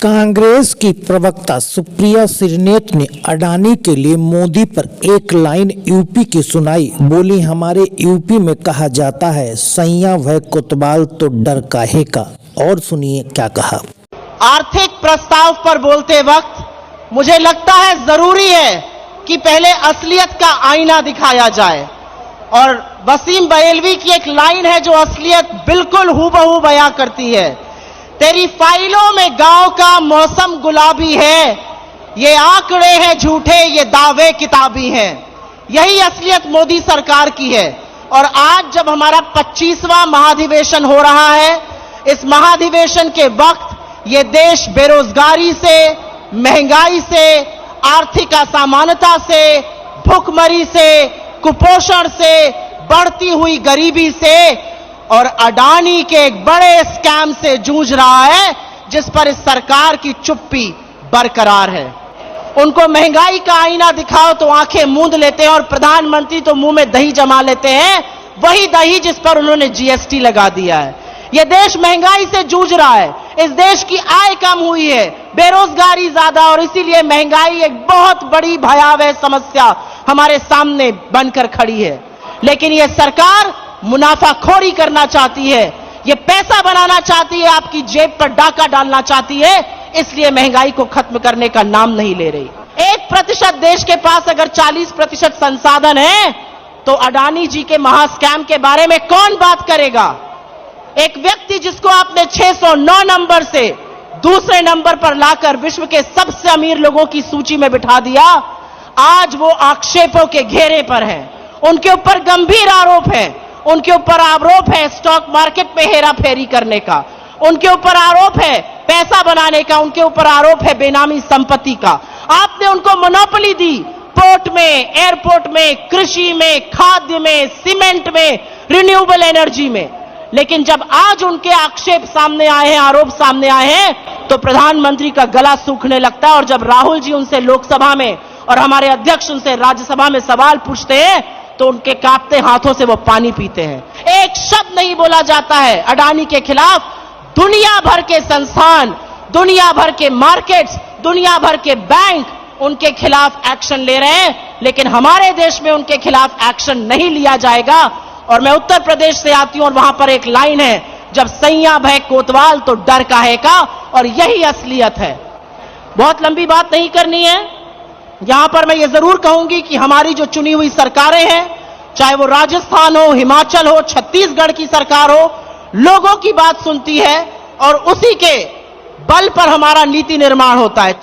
कांग्रेस की प्रवक्ता सुप्रिया श्रीनेत ने अडानी के लिए मोदी पर एक लाइन यूपी की सुनाई। बोली, हमारे यूपी में कहा जाता है सैया भय कोतवाल तो डर काहे का। और सुनिए क्या कहा। आर्थिक प्रस्ताव पर बोलते वक्त मुझे लगता है जरूरी है कि पहले असलियत का आईना दिखाया जाए। और वसीम बरेलवी की एक लाइन है जो असलियत बिल्कुल हूबहू बयां करती है। तेरी फाइलों में गांव का मौसम गुलाबी है, ये आंकड़े हैं झूठे, ये दावे किताबी हैं। यही असलियत मोदी सरकार की है। और आज जब हमारा 25वां महाधिवेशन हो रहा है, इस महाधिवेशन के वक्त ये देश बेरोजगारी से, महंगाई से, आर्थिक असमानता से, भूखमरी से, कुपोषण से, बढ़ती हुई गरीबी से और अडानी के एक बड़े स्कैम से जूझ रहा है, जिस पर इस सरकार की चुप्पी बरकरार है। उनको महंगाई का आईना दिखाओ तो आंखें मूंद लेते हैं और प्रधानमंत्री तो मुंह में दही जमा लेते हैं, वही दही जिस पर उन्होंने जीएसटी लगा दिया है। यह देश महंगाई से जूझ रहा है। इस देश की आय कम हुई है, बेरोजगारी ज्यादा, और इसीलिए महंगाई एक बहुत बड़ी भयावह समस्या हमारे सामने बनकर खड़ी है। लेकिन यह सरकार मुनाफाखोरी करना चाहती है, ये पैसा बनाना चाहती है, आपकी जेब पर डाका डालना चाहती है, इसलिए महंगाई को खत्म करने का नाम नहीं ले रही। 1% देश के पास अगर 40% संसाधन है तो अडानी जी के महास्कैम के बारे में कौन बात करेगा। एक व्यक्ति जिसको आपने 609 नंबर से दूसरे नंबर पर लाकर विश्व के सबसे अमीर लोगों की सूची में बिठा दिया, आज वो आक्षेपों के घेरे पर है। उनके ऊपर गंभीर आरोप है। उनके ऊपर आरोप है स्टॉक मार्केट में हेरा फेरी करने का, उनके ऊपर आरोप है पैसा बनाने का, उनके ऊपर आरोप है बेनामी संपत्ति का। आपने उनको मोनोपोली दी पोर्ट में, एयरपोर्ट में, कृषि में, खाद्य में, सीमेंट में, रिन्यूएबल एनर्जी में। लेकिन जब आज उनके आक्षेप सामने आए हैं, आरोप सामने आए हैं, तो प्रधानमंत्री का गला सूखने लगता है। और जब राहुल जी उनसे लोकसभा में और हमारे अध्यक्ष उनसे राज्यसभा में सवाल पूछते हैं तो उनके कांपते हाथों से वो पानी पीते हैं। एक शब्द नहीं बोला जाता है अडानी के खिलाफ। दुनिया भर के संस्थान, दुनिया भर के मार्केट्स, दुनिया भर के बैंक उनके खिलाफ एक्शन ले रहे हैं, लेकिन हमारे देश में उनके खिलाफ एक्शन नहीं लिया जाएगा। और मैं उत्तर प्रदेश से आती हूं और वहां पर एक लाइन है, जब सैया भय कोतवाल तो डर काहे का। और यही असलियत है। बहुत लंबी बात नहीं करनी है। यहां पर मैं ये जरूर कहूंगी कि हमारी जो चुनी हुई सरकारें हैं, चाहे वो राजस्थान हो, हिमाचल हो, छत्तीसगढ़ की सरकार हो, लोगों की बात सुनती है और उसी के बल पर हमारा नीति निर्माण होता है।